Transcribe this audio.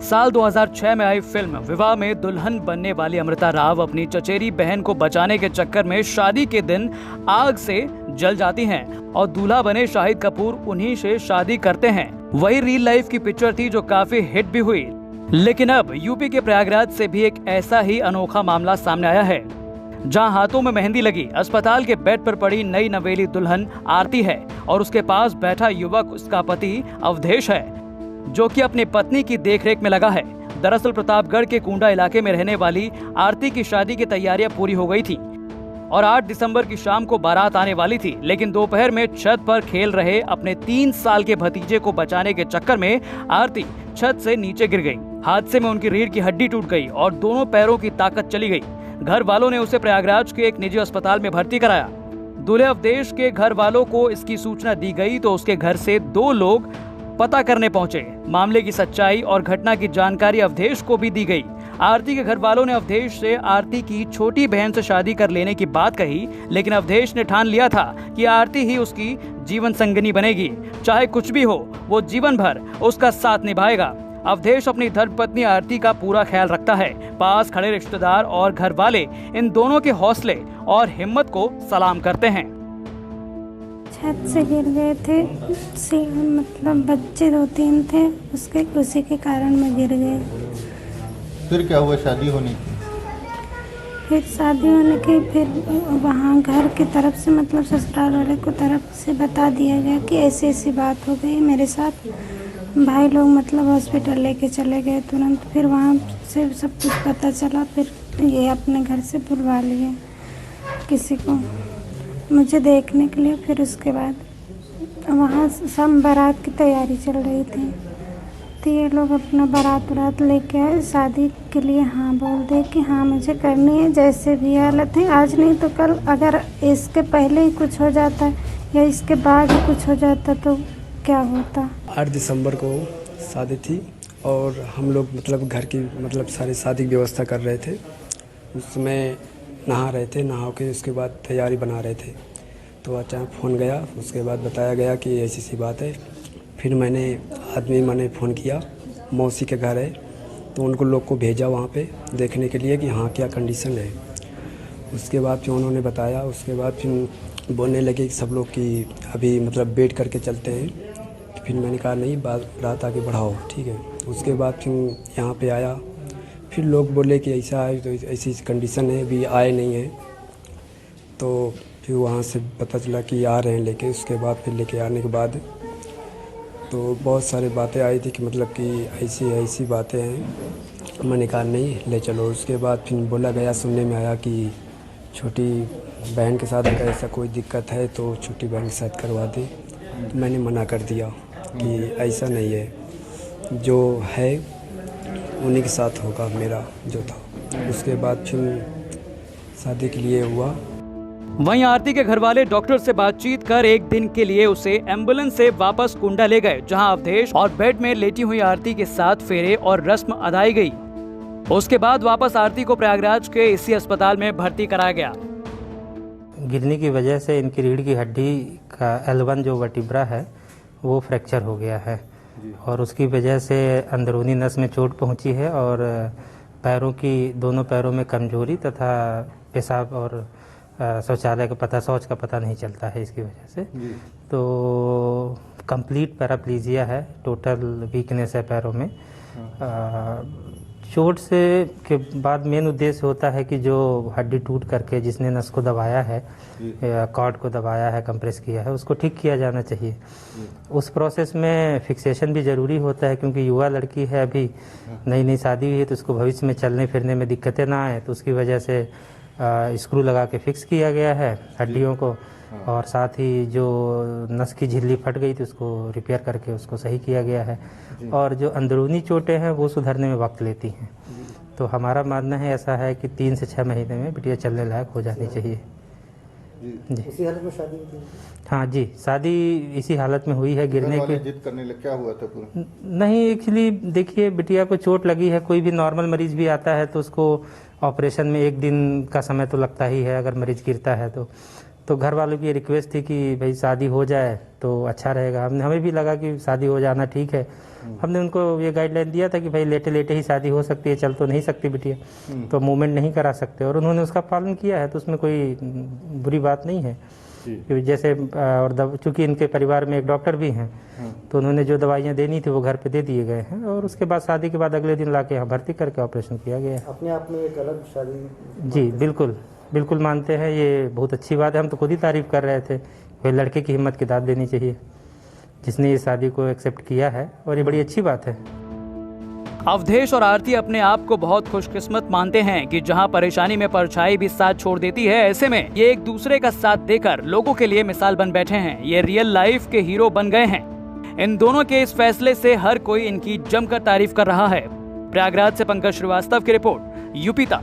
साल 2006 में आई फिल्म विवाह में दुल्हन बनने वाली अमृता राव अपनी चचेरी बहन को बचाने के चक्कर में शादी के दिन आग से जल जाती हैं और दूल्हा बने शाहिद कपूर उन्हीं से शादी करते हैं। वही रियल लाइफ की पिक्चर थी जो काफी हिट भी हुई। लेकिन अब यूपी के प्रयागराज से भी एक ऐसा ही अनोखा मामला सामने आया है, जहां हाथों में मेहंदी लगी अस्पताल के बेड पर पड़ी नई नवेली दुल्हन आरती है और उसके पास बैठा युवक उसका पति अवधेश है, जो कि अपनी पत्नी की देखरेख में लगा है। दरअसल प्रतापगढ़ के कुंडा इलाके में रहने वाली आरती की शादी की तैयारियां पूरी हो गई थी और 8 दिसंबर की शाम को बारात आने वाली थी। लेकिन दोपहर में छत पर खेल रहे अपने 3 साल के भतीजे को बचाने के चक्कर में आरती छत से नीचे गिर गई। हादसे में उनकी रीढ़ की हड्डी टूट गई और दोनों पैरों की ताकत चली गई। घर वालों ने उसे प्रयागराज के एक निजी अस्पताल में भर्ती कराया। दूल्हे अवधेश के घर वालों को इसकी सूचना दी गई तो उसके घर से 2 लोग पता करने पहुंचे। मामले की सच्चाई और घटना की जानकारी अवधेश को भी दी गई। आरती के घर वालों ने अवधेश से आरती की छोटी बहन से शादी कर लेने की बात कही, लेकिन अवधेश ने ठान लिया था कि आरती ही उसकी जीवन संगिनी बनेगी। चाहे कुछ भी हो, वो जीवन भर उसका साथ निभाएगा। अवधेश अपनी धर्मपत्नी आरती का पूरा ख्याल रखता है। पास खड़े रिश्तेदार और घर वाले इन दोनों के हौसले और हिम्मत को सलाम करते हैं। छत से गिर गए थे, मतलब बच्चे 2-3 थे, उसी के कारण में गिर गए। फिर क्या हुआ? शादी होनी थी। फिर शादी होने के फिर वहाँ घर की तरफ से मतलब ससुराल वाले को तरफ से बता दिया गया कि ऐसी ऐसी बात हो गई मेरे साथ। भाई लोग मतलब हॉस्पिटल लेके चले गए तुरंत। फिर वहाँ से सब कुछ पता चला। फिर ये अपने घर से बुलवा लिए किसी को मुझे देखने के लिए। फिर उसके बाद वहाँ सब बारात की तैयारी चल रही थी, तो ये लोग अपना बारात लेके आए शादी के लिए। हाँ बोल दे कि हाँ मुझे करनी है, जैसे भी हालत है, आज नहीं तो कल। अगर इसके पहले ही कुछ हो जाता या इसके बाद ही कुछ हो जाता तो क्या होता। 8 दिसंबर को शादी थी और हम लोग मतलब घर की मतलब सारी शादी की व्यवस्था कर रहे थे। उसमें नहा रहे थे, नहा के उसके बाद तैयारी बना रहे थे तो अचानक फ़ोन गया। उसके बाद बताया गया कि ऐसी सी बात है। फिर मैंने फ़ोन किया, मौसी के घर है तो उनको लोग को भेजा वहाँ पे देखने के लिए कि हाँ क्या कंडीशन है। उसके बाद फिर उन्होंने बताया। उसके बाद फिर बोलने लगे कि सब लोग कि अभी मतलब वेट करके चलते हैं। फिर मैंने कहा नहीं, बात आगे बढ़ाओ, ठीक है। उसके बाद फिर यहाँ पे आया। फिर लोग बोले कि ऐसा है, तो ऐसी कंडीशन है, अभी आए नहीं है। तो फिर वहाँ से पता चला कि आ रहे हैं लेके। उसके बाद फिर लेके आने के बाद तो बहुत सारी बातें आई थी कि मतलब कि ऐसी बातें हैं। मैंने कहा नहीं, ले चलो। उसके बाद फिर बोला गया, सुनने में आया कि छोटी बहन के साथ अगर ऐसा कोई दिक्कत है तो छोटी बहन के साथ करवा दे। तो मैंने मना कर दिया कि ऐसा नहीं है, जो है उन्हीं के साथ होगा मेरा जो था। उसके बाद फिर शादी के लिए हुआ। वहीं आरती के घर वाले डॉक्टर से बातचीत कर एक दिन के लिए उसे एम्बुलेंस से वापस कुंडा ले गए, जहां अवधेश और बेड में लेटी हुई आरती के साथ फेरे और रस्म अदाई गई। उसके बाद वापस आरती को प्रयागराज के इसी अस्पताल में भर्ती कराया गया। गिरने की वजह से इनकी रीढ़ की हड्डी का L1 जो वर्टिब्रा है वो फ्रैक्चर हो गया है और उसकी वजह से अंदरूनी नस में चोट पहुंची है और दोनों पैरों में कमजोरी तथा पेशाब और शौच का पता नहीं चलता है इसकी वजह से। तो कंप्लीट पैराप्लीजिया है, टोटल वीकनेस है पैरों में। चोट से के बाद मेन उद्देश्य होता है कि जो हड्डी टूट करके जिसने नस को दबाया है या कॉर्ड को दबाया है, कंप्रेस किया है, उसको ठीक किया जाना चाहिए। उस प्रोसेस में फिक्सेशन भी ज़रूरी होता है क्योंकि युवा लड़की है, अभी नई शादी हुई है, तो उसको भविष्य में चलने फिरने में दिक्कतें ना आए, तो उसकी वजह से स्क्रू लगा के फिक्स किया गया है हड्डियों को। और साथ ही जो नस की झिल्ली फट गई थी उसको रिपेयर करके उसको सही किया गया है। और जो अंदरूनी चोटें हैं वो सुधरने में वक्त लेती हैं। तो हमारा मानना है ऐसा है कि 3 से 6 महीने में बिटिया चलने लायक हो जानी चाहिए। जी। इसी हालत में शादी हुई थी? हाँ जी, शादी इसी हालत में हुई है। गिरने के जिद करने लगे, क्या हुआ था पूरा? नहीं, एक्चुअली देखिए बिटिया को चोट लगी है। कोई भी नॉर्मल मरीज भी आता है तो उसको ऑपरेशन में 1 दिन का समय तो लगता ही है अगर मरीज गिरता है तो घर वालों की रिक्वेस्ट थी कि भाई शादी हो जाए तो अच्छा रहेगा। हमें भी लगा कि शादी हो जाना ठीक है। हमने उनको ये गाइडलाइन दिया था कि भाई लेटे लेटे ही शादी हो सकती है, चल तो नहीं सकती बिटिया, तो मूवमेंट नहीं करा सकते, और उन्होंने उसका पालन किया है, तो उसमें कोई बुरी बात नहीं है। क्योंकि जैसे और चूँकि इनके परिवार में एक डॉक्टर भी हैं, तो उन्होंने जो दवाइयाँ देनी थी वो घर पे दे दिए गए हैं, और उसके बाद शादी के बाद अगले दिन लाके यहाँ भर्ती करके ऑपरेशन किया गया है। अपने आप में एक अलग शादी। जी बिल्कुल बिल्कुल मानते हैं, ये बहुत अच्छी बात है। हम तो खुद ही तारीफ कर रहे थे, कोई लड़के की हिम्मत की दाद देनी चाहिए जिसने ये शादी को एक्सेप्ट किया है, और ये बड़ी अच्छी बात है। अवधेश और आरती अपने आप को बहुत खुशकिस्मत मानते हैं कि जहां परेशानी में परछाई भी साथ छोड़ देती है, ऐसे में ये एक दूसरे का साथ देकर लोगों के लिए मिसाल बन बैठे हैं। ये रियल लाइफ के हीरो बन गए हैं। इन दोनों के इस फैसले से हर कोई इनकी जमकर तारीफ कर रहा है। प्रयागराज से पंकज श्रीवास्तव की रिपोर्ट, यूपी तक।